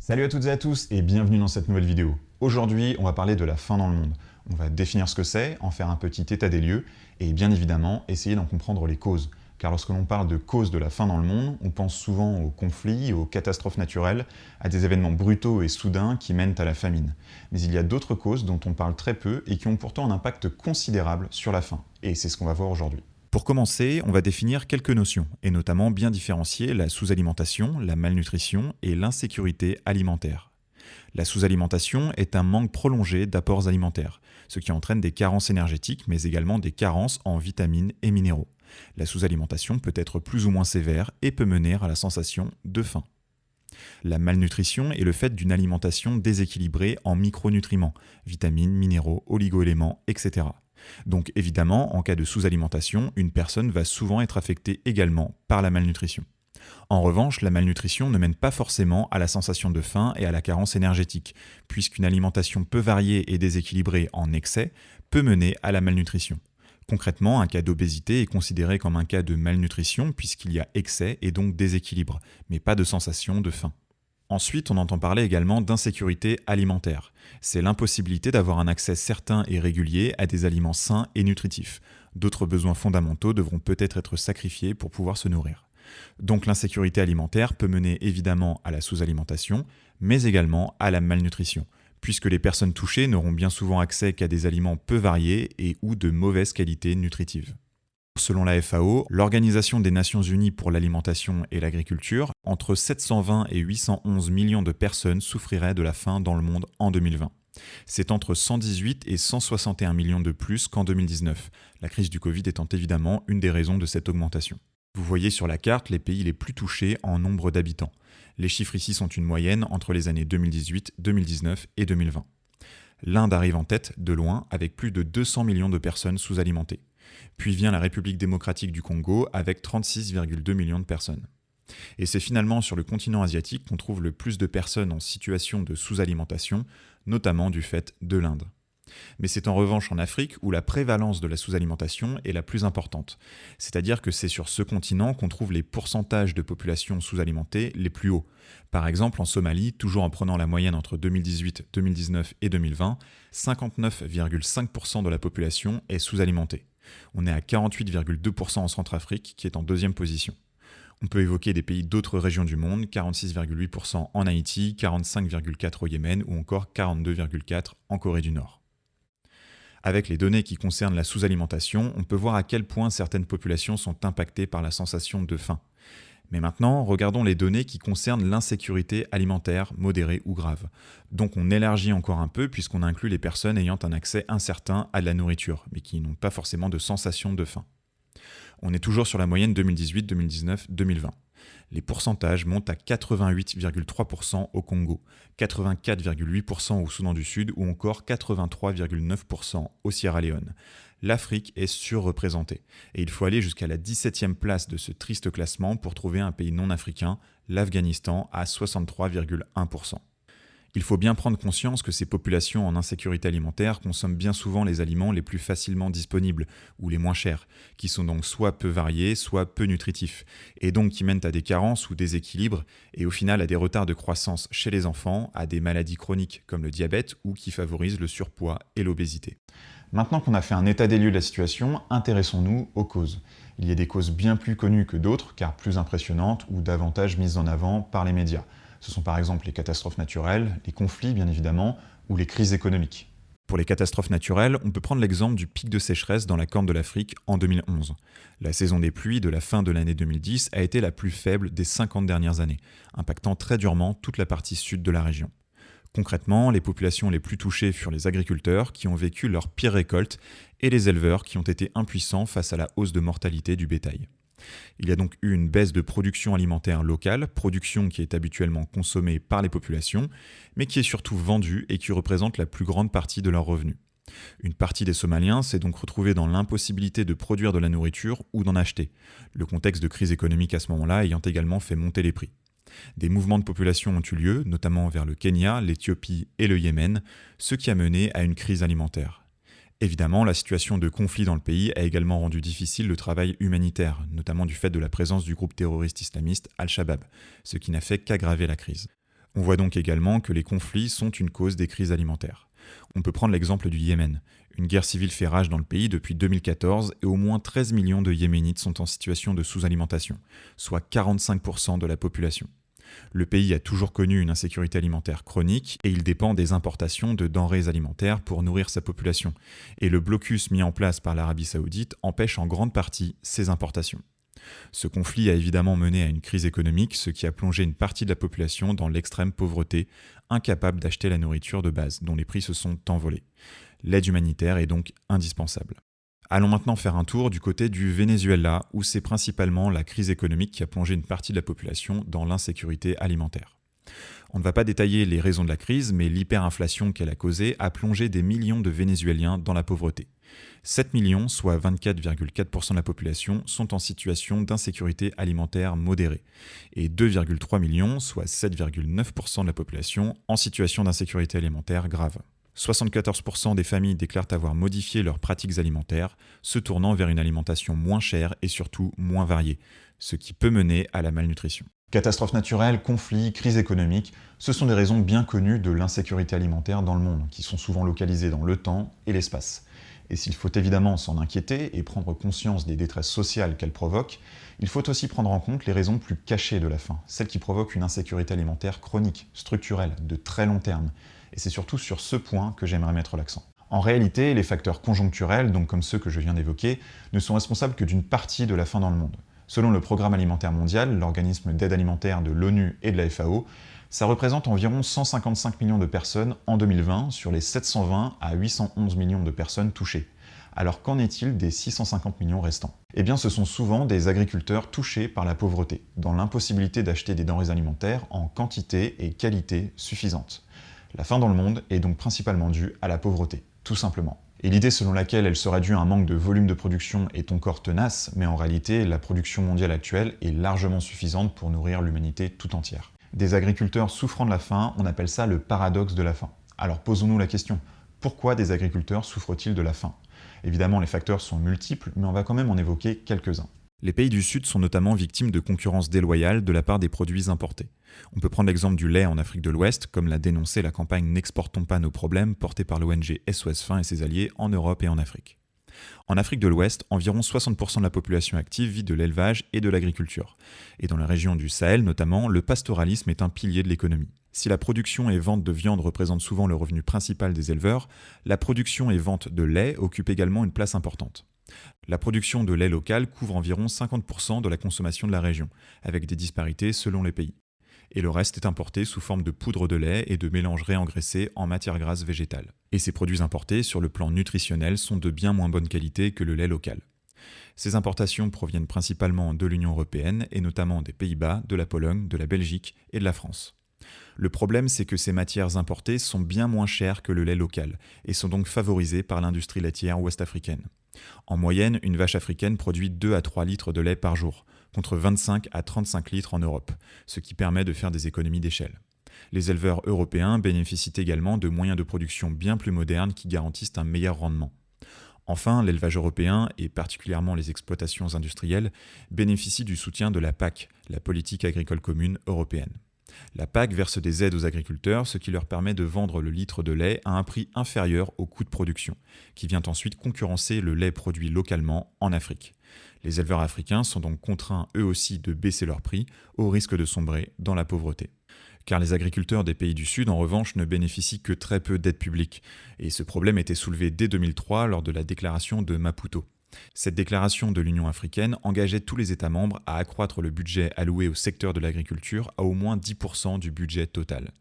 Salut à toutes et à tous et bienvenue dans cette nouvelle vidéo. Aujourd'hui, on va parler de la faim dans le monde. On va définir ce que c'est, en faire un petit état des lieux et bien évidemment essayer d'en comprendre les causes. Car lorsque l'on parle de causes de la faim dans le monde, on pense souvent aux conflits, aux catastrophes naturelles, à des événements brutaux et soudains qui mènent à la famine. Mais il y a d'autres causes dont on parle très peu et qui ont pourtant un impact considérable sur la faim. Et c'est ce qu'on va voir aujourd'hui. Pour commencer, on va définir quelques notions, et notamment bien différencier la sous-alimentation, la malnutrition et l'insécurité alimentaire. La sous-alimentation est un manque prolongé d'apports alimentaires, ce qui entraîne des carences énergétiques, mais également des carences en vitamines et minéraux. La sous-alimentation peut être plus ou moins sévère et peut mener à la sensation de faim. La malnutrition est le fait d'une alimentation déséquilibrée en micronutriments, vitamines, minéraux, oligo-éléments, etc. Donc évidemment, en cas de sous-alimentation, une personne va souvent être affectée également par la malnutrition. En revanche, la malnutrition ne mène pas forcément à la sensation de faim et à la carence énergétique, puisqu'une alimentation peu variée et déséquilibrée en excès peut mener à la malnutrition. Concrètement, un cas d'obésité est considéré comme un cas de malnutrition puisqu'il y a excès et donc déséquilibre, mais pas de sensation de faim. Ensuite, on entend parler également d'insécurité alimentaire. C'est l'impossibilité d'avoir un accès certain et régulier à des aliments sains et nutritifs. D'autres besoins fondamentaux devront peut-être être sacrifiés pour pouvoir se nourrir. Donc l'insécurité alimentaire peut mener évidemment à la sous-alimentation, mais également à la malnutrition, puisque les personnes touchées n'auront bien souvent accès qu'à des aliments peu variés et ou de mauvaise qualité nutritive. Selon la FAO, l'Organisation des Nations Unies pour l'alimentation et l'agriculture, entre 720 et 811 millions de personnes souffriraient de la faim dans le monde en 2020. C'est entre 118 et 161 millions de plus qu'en 2019, la crise du Covid étant évidemment une des raisons de cette augmentation. Vous voyez sur la carte les pays les plus touchés en nombre d'habitants. Les chiffres ici sont une moyenne entre les années 2018, 2019 et 2020. L'Inde arrive en tête, de loin, avec plus de 200 millions de personnes sous-alimentées. Puis vient la République démocratique du Congo avec 36,2 millions de personnes. Et c'est finalement sur le continent asiatique qu'on trouve le plus de personnes en situation de sous-alimentation, notamment du fait de l'Inde. Mais c'est en revanche en Afrique où la prévalence de la sous-alimentation est la plus importante. C'est-à-dire que c'est sur ce continent qu'on trouve les pourcentages de population sous-alimentée les plus hauts. Par exemple, en Somalie, toujours en prenant la moyenne entre 2018, 2019 et 2020, 59,5% de la population est sous-alimentée. On est à 48,2% en Centrafrique, qui est en deuxième position. On peut évoquer des pays d'autres régions du monde, 46,8% en Haïti, 45,4% au Yémen ou encore 42,4% en Corée du Nord. Avec les données qui concernent la sous-alimentation, on peut voir à quel point certaines populations sont impactées par la sensation de faim. Mais maintenant, regardons les données qui concernent l'insécurité alimentaire modérée ou grave. Donc on élargit encore un peu puisqu'on inclut les personnes ayant un accès incertain à de la nourriture, mais qui n'ont pas forcément de sensation de faim. On est toujours sur la moyenne 2018, 2019, 2020. Les pourcentages montent à 88,3% au Congo, 84,8% au Soudan du Sud ou encore 83,9% au Sierra Leone. L'Afrique est surreprésentée et il faut aller jusqu'à la 17e place de ce triste classement pour trouver un pays non africain, l'Afghanistan, à 63,1%. Il faut bien prendre conscience que ces populations en insécurité alimentaire consomment bien souvent les aliments les plus facilement disponibles ou les moins chers, qui sont donc soit peu variés, soit peu nutritifs, et donc qui mènent à des carences ou déséquilibres, et au final à des retards de croissance chez les enfants, à des maladies chroniques comme le diabète ou qui favorisent le surpoids et l'obésité. Maintenant qu'on a fait un état des lieux de la situation, intéressons-nous aux causes. Il y a des causes bien plus connues que d'autres, car plus impressionnantes ou davantage mises en avant par les médias. Ce sont par exemple les catastrophes naturelles, les conflits bien évidemment, ou les crises économiques. Pour les catastrophes naturelles, on peut prendre l'exemple du pic de sécheresse dans la Corne de l'Afrique en 2011. La saison des pluies de la fin de l'année 2010 a été la plus faible des 50 dernières années, impactant très durement toute la partie sud de la région. Concrètement, les populations les plus touchées furent les agriculteurs qui ont vécu leur pire récolte et les éleveurs qui ont été impuissants face à la hausse de mortalité du bétail. Il y a donc eu une baisse de production alimentaire locale, production qui est habituellement consommée par les populations, mais qui est surtout vendue et qui représente la plus grande partie de leurs revenus. Une partie des Somaliens s'est donc retrouvée dans l'impossibilité de produire de la nourriture ou d'en acheter, le contexte de crise économique à ce moment-là ayant également fait monter les prix. Des mouvements de population ont eu lieu, notamment vers le Kenya, l'Éthiopie et le Yémen, ce qui a mené à une crise alimentaire. Évidemment, la situation de conflit dans le pays a également rendu difficile le travail humanitaire, notamment du fait de la présence du groupe terroriste islamiste Al-Shabaab, ce qui n'a fait qu'aggraver la crise. On voit donc également que les conflits sont une cause des crises alimentaires. On peut prendre l'exemple du Yémen. Une guerre civile fait rage dans le pays depuis 2014 et au moins 13 millions de Yéménites sont en situation de sous-alimentation, soit 45% de la population. Le pays a toujours connu une insécurité alimentaire chronique et il dépend des importations de denrées alimentaires pour nourrir sa population. Et le blocus mis en place par l'Arabie Saoudite empêche en grande partie ces importations. Ce conflit a évidemment mené à une crise économique, ce qui a plongé une partie de la population dans l'extrême pauvreté, incapable d'acheter la nourriture de base, dont les prix se sont envolés. L'aide humanitaire est donc indispensable. Allons maintenant faire un tour du côté du Venezuela, où c'est principalement la crise économique qui a plongé une partie de la population dans l'insécurité alimentaire. On ne va pas détailler les raisons de la crise, mais l'hyperinflation qu'elle a causée a plongé des millions de Vénézuéliens dans la pauvreté. 7 millions, soit 24,4% de la population, sont en situation d'insécurité alimentaire modérée, et 2,3 millions, soit 7,9% de la population, en situation d'insécurité alimentaire grave. 74% des familles déclarent avoir modifié leurs pratiques alimentaires, se tournant vers une alimentation moins chère et surtout moins variée, ce qui peut mener à la malnutrition. Catastrophes naturelles, conflits, crises économiques, ce sont des raisons bien connues de l'insécurité alimentaire dans le monde, qui sont souvent localisées dans le temps et l'espace. Et s'il faut évidemment s'en inquiéter et prendre conscience des détresses sociales qu'elles provoquent, il faut aussi prendre en compte les raisons plus cachées de la faim, celles qui provoquent une insécurité alimentaire chronique, structurelle, de très long terme. Et c'est surtout sur ce point que j'aimerais mettre l'accent. En réalité, les facteurs conjoncturels, donc comme ceux que je viens d'évoquer, ne sont responsables que d'une partie de la faim dans le monde. Selon le Programme alimentaire mondial, l'organisme d'aide alimentaire de l'ONU et de la FAO, ça représente environ 155 millions de personnes en 2020 sur les 720 à 811 millions de personnes touchées. Alors qu'en est-il des 650 millions restants ? Eh bien, ce sont souvent des agriculteurs touchés par la pauvreté, dans l'impossibilité d'acheter des denrées alimentaires en quantité et qualité suffisantes. La faim dans le monde est donc principalement due à la pauvreté, tout simplement. Et l'idée selon laquelle elle serait due à un manque de volume de production est encore tenace, mais en réalité, la production mondiale actuelle est largement suffisante pour nourrir l'humanité tout entière. Des agriculteurs souffrant de la faim, on appelle ça le paradoxe de la faim. Alors posons-nous la question, pourquoi des agriculteurs souffrent-ils de la faim ? Évidemment, les facteurs sont multiples, mais on va quand même en évoquer quelques-uns. Les pays du Sud sont notamment victimes de concurrence déloyale de la part des produits importés. On peut prendre l'exemple du lait en Afrique de l'Ouest, comme l'a dénoncé la campagne N'exportons pas nos problèmes portée par l'ONG SOS Faim et ses alliés en Europe et en Afrique. En Afrique de l'Ouest, environ 60% de la population active vit de l'élevage et de l'agriculture. Et dans la région du Sahel notamment, le pastoralisme est un pilier de l'économie. Si la production et vente de viande représentent souvent le revenu principal des éleveurs, la production et vente de lait occupent également une place importante. La production de lait local couvre environ 50% de la consommation de la région, avec des disparités selon les pays. Et le reste est importé sous forme de poudre de lait et de mélanges réengraissés en matière grasse végétale. Et ces produits importés, sur le plan nutritionnel, sont de bien moins bonne qualité que le lait local. Ces importations proviennent principalement de l'Union européenne et notamment des Pays-Bas, de la Pologne, de la Belgique et de la France. Le problème, c'est que ces matières importées sont bien moins chères que le lait local et sont donc favorisées par l'industrie laitière ouest-africaine. En moyenne, une vache africaine produit 2 à 3 litres de lait par jour, contre 25 à 35 litres en Europe, ce qui permet de faire des économies d'échelle. Les éleveurs européens bénéficient également de moyens de production bien plus modernes qui garantissent un meilleur rendement. Enfin, l'élevage européen, et particulièrement les exploitations industrielles, bénéficient du soutien de la PAC, la politique agricole commune européenne. La PAC verse des aides aux agriculteurs, ce qui leur permet de vendre le litre de lait à un prix inférieur au coût de production, qui vient ensuite concurrencer le lait produit localement en Afrique. Les éleveurs africains sont donc contraints eux aussi de baisser leur prix, au risque de sombrer dans la pauvreté. Car les agriculteurs des pays du Sud, en revanche, ne bénéficient que très peu d'aide publique. Et ce problème était soulevé dès 2003 lors de la déclaration de Maputo. Cette déclaration de l'Union africaine engageait tous les États membres à accroître le budget alloué au secteur de l'agriculture à au moins 10% du budget total.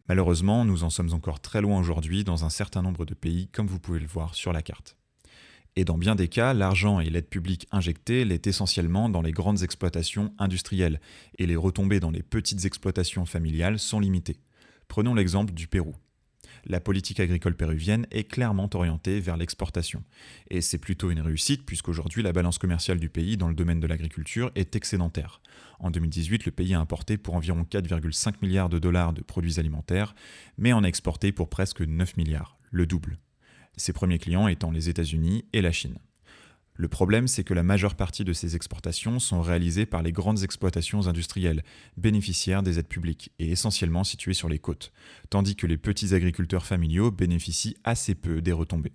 Malheureusement, nous en sommes encore très loin aujourd'hui dans un certain nombre de pays, comme vous pouvez le voir sur la carte. Et dans bien des cas, l'argent et l'aide publique injectée l'est essentiellement dans les grandes exploitations industrielles, et les retombées dans les petites exploitations familiales sont limitées. Prenons l'exemple du Pérou. La politique agricole péruvienne est clairement orientée vers l'exportation. Et c'est plutôt une réussite puisqu'aujourd'hui la balance commerciale du pays dans le domaine de l'agriculture est excédentaire. En 2018, le pays a importé pour environ 4,5 milliards de dollars de produits alimentaires, mais en a exporté pour presque 9 milliards, le double. Ses premiers clients étant les États-Unis et la Chine. Le problème, c'est que la majeure partie de ces exportations sont réalisées par les grandes exploitations industrielles, bénéficiaires des aides publiques et essentiellement situées sur les côtes, tandis que les petits agriculteurs familiaux bénéficient assez peu des retombées.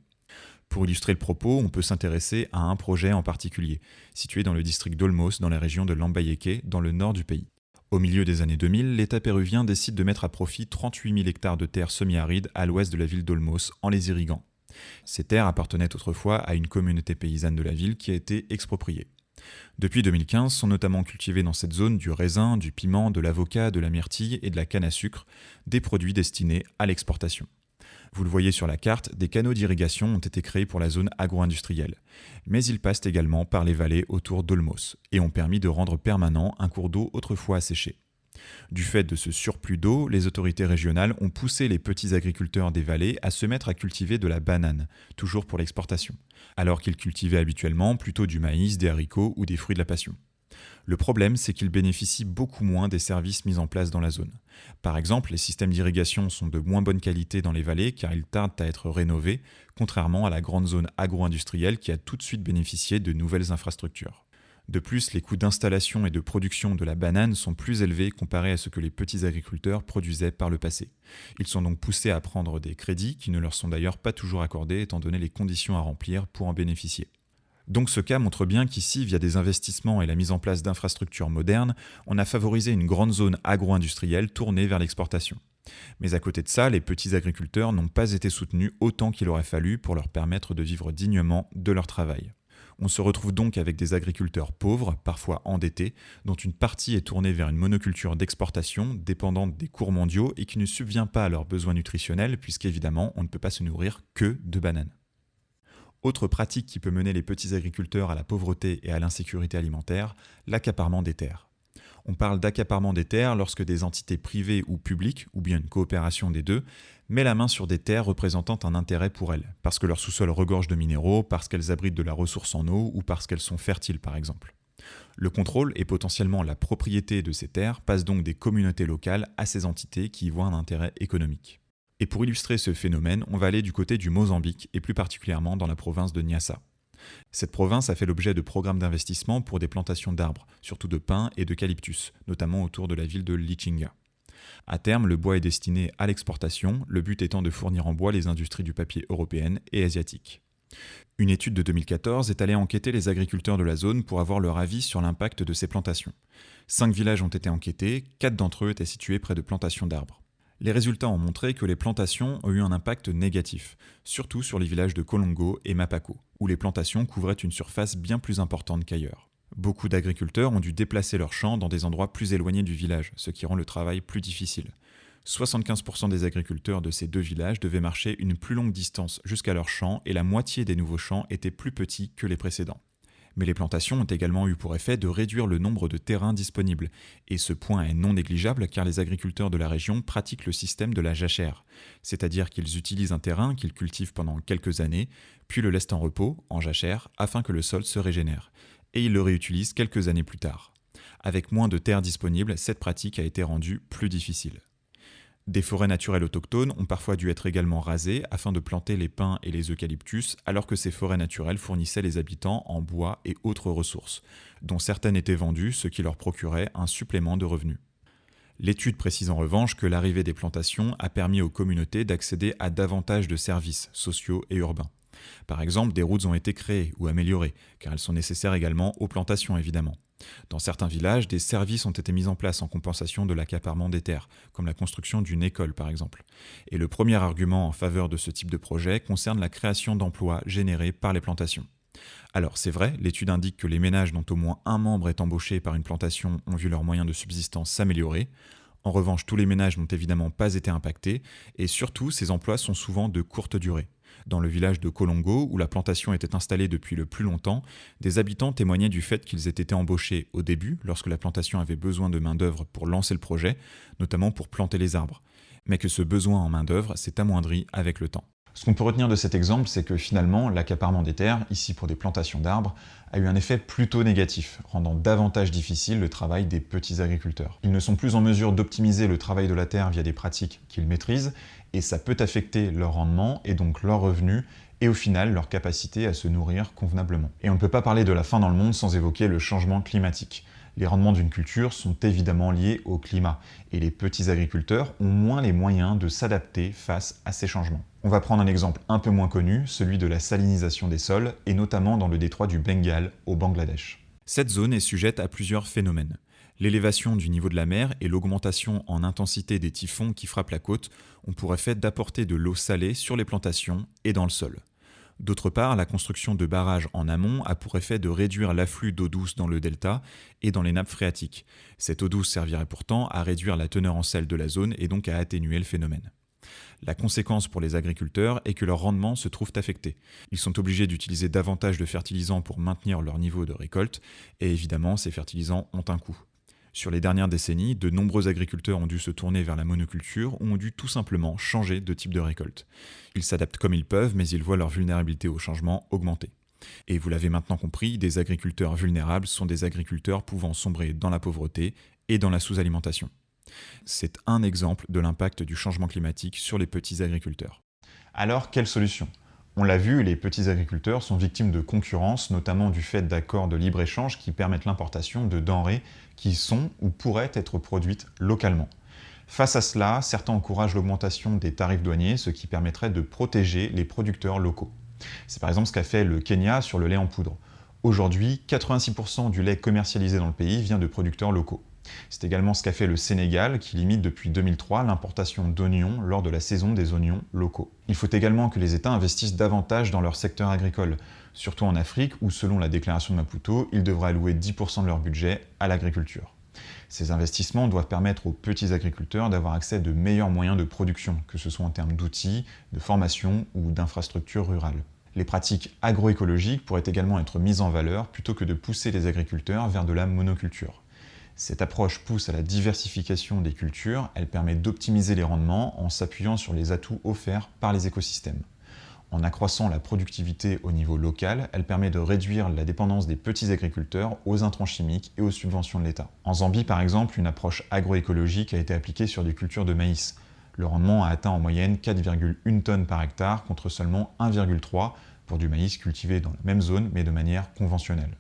Pour illustrer le propos, on peut s'intéresser à un projet en particulier, situé dans le district d'Olmos, dans la région de Lambayeque, dans le nord du pays. Au milieu des années 2000, l'État péruvien décide de mettre à profit 38 000 hectares de terres semi-arides à l'ouest de la ville d'Olmos en les irriguant. Ces terres appartenaient autrefois à une communauté paysanne de la ville qui a été expropriée. Depuis 2015, sont notamment cultivés dans cette zone du raisin, du piment, de l'avocat, de la myrtille et de la canne à sucre, des produits destinés à l'exportation. Vous le voyez sur la carte, des canaux d'irrigation ont été créés pour la zone agro-industrielle. Mais ils passent également par les vallées autour d'Olmos et ont permis de rendre permanent un cours d'eau autrefois asséché. Du fait de ce surplus d'eau, les autorités régionales ont poussé les petits agriculteurs des vallées à se mettre à cultiver de la banane, toujours pour l'exportation, alors qu'ils cultivaient habituellement plutôt du maïs, des haricots ou des fruits de la passion. Le problème, c'est qu'ils bénéficient beaucoup moins des services mis en place dans la zone. Par exemple, les systèmes d'irrigation sont de moins bonne qualité dans les vallées car ils tardent à être rénovés, contrairement à la grande zone agro-industrielle qui a tout de suite bénéficié de nouvelles infrastructures. De plus, les coûts d'installation et de production de la banane sont plus élevés comparés à ce que les petits agriculteurs produisaient par le passé. Ils sont donc poussés à prendre des crédits qui ne leur sont d'ailleurs pas toujours accordés étant donné les conditions à remplir pour en bénéficier. Donc ce cas montre bien qu'ici, via des investissements et la mise en place d'infrastructures modernes, on a favorisé une grande zone agro-industrielle tournée vers l'exportation. Mais à côté de ça, les petits agriculteurs n'ont pas été soutenus autant qu'il aurait fallu pour leur permettre de vivre dignement de leur travail. On se retrouve donc avec des agriculteurs pauvres, parfois endettés, dont une partie est tournée vers une monoculture d'exportation dépendante des cours mondiaux et qui ne subvient pas à leurs besoins nutritionnels puisqu'évidemment on ne peut pas se nourrir que de bananes. Autre pratique qui peut mener les petits agriculteurs à la pauvreté et à l'insécurité alimentaire, l'accaparement des terres. On parle d'accaparement des terres lorsque des entités privées ou publiques, ou bien une coopération des deux, met la main sur des terres représentant un intérêt pour elles, parce que leur sous-sol regorge de minéraux, parce qu'elles abritent de la ressource en eau ou parce qu'elles sont fertiles par exemple. Le contrôle et potentiellement la propriété de ces terres passe donc des communautés locales à ces entités qui y voient un intérêt économique. Et pour illustrer ce phénomène, on va aller du côté du Mozambique et plus particulièrement dans la province de Niassa. Cette province a fait l'objet de programmes d'investissement pour des plantations d'arbres, surtout de pins et d'eucalyptus, notamment autour de la ville de Lichinga. À terme, le bois est destiné à l'exportation, le but étant de fournir en bois les industries du papier européennes et asiatiques. Une étude de 2014 est allée enquêter les agriculteurs de la zone pour avoir leur avis sur l'impact de ces plantations. 5 villages ont été enquêtés, 4 d'entre eux étaient situés près de plantations d'arbres. Les résultats ont montré que les plantations ont eu un impact négatif, surtout sur les villages de Kolongo et Mapako, où les plantations couvraient une surface bien plus importante qu'ailleurs. Beaucoup d'agriculteurs ont dû déplacer leurs champs dans des endroits plus éloignés du village, ce qui rend le travail plus difficile. 75% des agriculteurs de ces deux villages devaient marcher une plus longue distance jusqu'à leurs champs et la moitié des nouveaux champs étaient plus petits que les précédents. Mais les plantations ont également eu pour effet de réduire le nombre de terrains disponibles. Et ce point est non négligeable car les agriculteurs de la région pratiquent le système de la jachère, c'est-à-dire qu'ils utilisent un terrain qu'ils cultivent pendant quelques années, puis le laissent en repos, en jachère, afin que le sol se régénère. Et ils le réutilisent quelques années plus tard. Avec moins de terres disponibles, cette pratique a été rendue plus difficile. Des forêts naturelles autochtones ont parfois dû être également rasées afin de planter les pins et les eucalyptus, alors que ces forêts naturelles fournissaient les habitants en bois et autres ressources, dont certaines étaient vendues, ce qui leur procurait un supplément de revenus. L'étude précise en revanche que l'arrivée des plantations a permis aux communautés d'accéder à davantage de services sociaux et urbains. Par exemple, des routes ont été créées ou améliorées, car elles sont nécessaires également aux plantations évidemment. Dans certains villages, des services ont été mis en place en compensation de l'accaparement des terres, comme la construction d'une école par exemple. Et le premier argument en faveur de ce type de projet concerne la création d'emplois générés par les plantations. Alors c'est vrai, l'étude indique que les ménages dont au moins un membre est embauché par une plantation ont vu leurs moyens de subsistance s'améliorer. En revanche, tous les ménages n'ont évidemment pas été impactés, et surtout ces emplois sont souvent de courte durée. Dans le village de Kolongo, où la plantation était installée depuis le plus longtemps, des habitants témoignaient du fait qu'ils aient été embauchés au début, lorsque la plantation avait besoin de main-d'œuvre pour lancer le projet, notamment pour planter les arbres, mais que ce besoin en main-d'œuvre s'est amoindri avec le temps. Ce qu'on peut retenir de cet exemple, c'est que finalement, l'accaparement des terres, ici pour des plantations d'arbres, a eu un effet plutôt négatif, rendant davantage difficile le travail des petits agriculteurs. Ils ne sont plus en mesure d'optimiser le travail de la terre via des pratiques qu'ils maîtrisent, et ça peut affecter leur rendement et donc leurs revenus, et au final leur capacité à se nourrir convenablement. Et on ne peut pas parler de la faim dans le monde sans évoquer le changement climatique. Les rendements d'une culture sont évidemment liés au climat, et les petits agriculteurs ont moins les moyens de s'adapter face à ces changements. On va prendre un exemple un peu moins connu, celui de la salinisation des sols, et notamment dans le détroit du Bengale, au Bangladesh. Cette zone est sujette à plusieurs phénomènes. L'élévation du niveau de la mer et l'augmentation en intensité des typhons qui frappent la côte ont pour effet d'apporter de l'eau salée sur les plantations et dans le sol. D'autre part, la construction de barrages en amont a pour effet de réduire l'afflux d'eau douce dans le delta et dans les nappes phréatiques. Cette eau douce servirait pourtant à réduire la teneur en sel de la zone et donc à atténuer le phénomène. La conséquence pour les agriculteurs est que leurs rendements se trouvent affectés. Ils sont obligés d'utiliser davantage de fertilisants pour maintenir leur niveau de récolte, et évidemment, ces fertilisants ont un coût. Sur les dernières décennies, de nombreux agriculteurs ont dû se tourner vers la monoculture ou ont dû tout simplement changer de type de récolte. Ils s'adaptent comme ils peuvent, mais ils voient leur vulnérabilité au changement augmenter. Et vous l'avez maintenant compris, des agriculteurs vulnérables sont des agriculteurs pouvant sombrer dans la pauvreté et dans la sous-alimentation. C'est un exemple de l'impact du changement climatique sur les petits agriculteurs. Alors, quelle solution ? On l'a vu, les petits agriculteurs sont victimes de concurrence, notamment du fait d'accords de libre-échange qui permettent l'importation de denrées qui sont ou pourraient être produites localement. Face à cela, certains encouragent l'augmentation des tarifs douaniers, ce qui permettrait de protéger les producteurs locaux. C'est par exemple ce qu'a fait le Kenya sur le lait en poudre. Aujourd'hui, 86% du lait commercialisé dans le pays vient de producteurs locaux. C'est également ce qu'a fait le Sénégal, qui limite depuis 2003 l'importation d'oignons lors de la saison des oignons locaux. Il faut également que les États investissent davantage dans leur secteur agricole, surtout en Afrique où, selon la déclaration de Maputo, ils devraient allouer 10% de leur budget à l'agriculture. Ces investissements doivent permettre aux petits agriculteurs d'avoir accès à de meilleurs moyens de production, que ce soit en termes d'outils, de formation ou d'infrastructures rurales. Les pratiques agroécologiques pourraient également être mises en valeur plutôt que de pousser les agriculteurs vers de la monoculture. Cette approche pousse à la diversification des cultures, elle permet d'optimiser les rendements en s'appuyant sur les atouts offerts par les écosystèmes. En accroissant la productivité au niveau local, elle permet de réduire la dépendance des petits agriculteurs aux intrants chimiques et aux subventions de l'État. En Zambie, par exemple, une approche agroécologique a été appliquée sur des cultures de maïs. Le rendement a atteint en moyenne 4,1 tonnes par hectare contre seulement 1,3 pour du maïs cultivé dans la même zone mais de manière conventionnelle.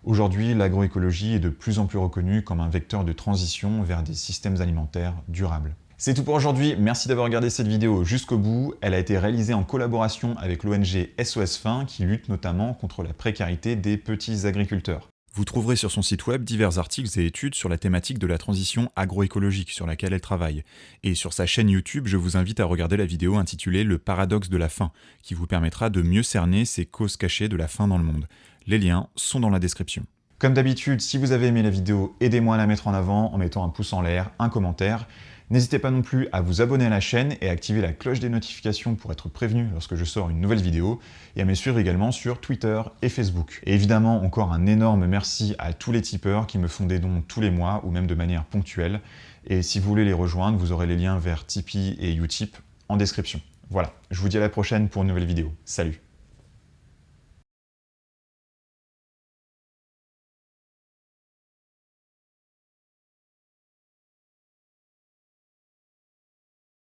Aujourd'hui, l'agroécologie est de plus en plus reconnue comme un vecteur de transition vers des systèmes alimentaires durables. C'est tout pour aujourd'hui, merci d'avoir regardé cette vidéo jusqu'au bout. Elle a été réalisée en collaboration avec l'ONG SOS Faim qui lutte notamment contre la précarité des petits agriculteurs. Vous trouverez sur son site web divers articles et études sur la thématique de la transition agroécologique sur laquelle elle travaille. Et sur sa chaîne YouTube, je vous invite à regarder la vidéo intitulée « Le paradoxe de la faim » qui vous permettra de mieux cerner ces causes cachées de la faim dans le monde. Les liens sont dans la description. Comme d'habitude, si vous avez aimé la vidéo, aidez-moi à la mettre en avant en mettant un pouce en l'air, un commentaire. N'hésitez pas non plus à vous abonner à la chaîne et à activer la cloche des notifications pour être prévenu lorsque je sors une nouvelle vidéo, et à me suivre également sur Twitter et Facebook. Et évidemment, encore un énorme merci à tous les tipeurs qui me font des dons tous les mois ou même de manière ponctuelle. Et si vous voulez les rejoindre, vous aurez les liens vers Tipeee et Utip en description. Voilà, je vous dis à la prochaine pour une nouvelle vidéo. Salut!